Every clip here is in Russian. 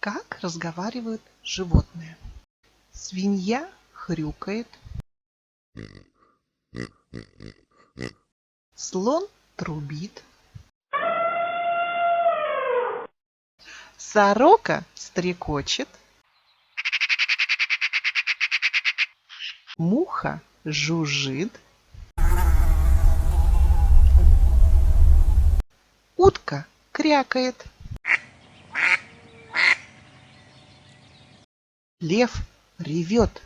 Как разговаривают животные? Свинья хрюкает, слон трубит, сорока стрекочет, муха жужжит, утка крякает, лев ревет,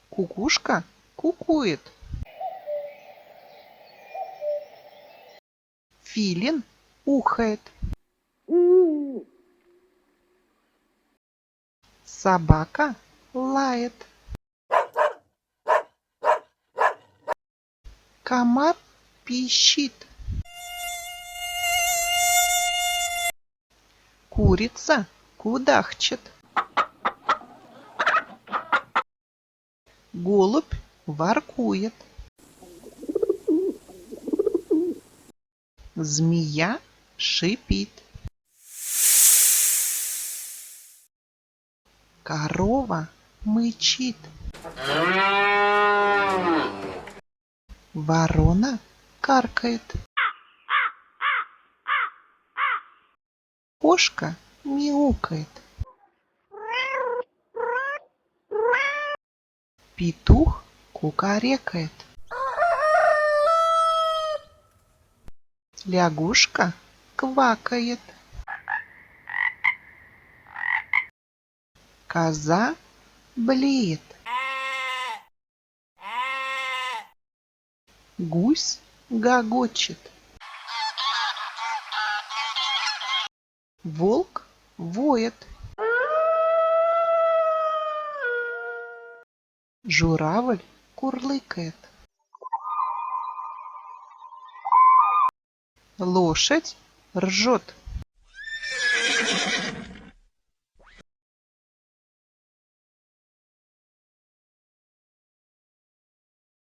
кукушка кукует, филин ухает, собака лает, комар пищит, курица кудахчет, голубь воркует, змея шипит, корова мычит, ворона каркает, кошка мяукает, петух кукарекает, лягушка квакает, коза блеет, гусь гогочет, волк воет, журавль курлыкает, лошадь ржет.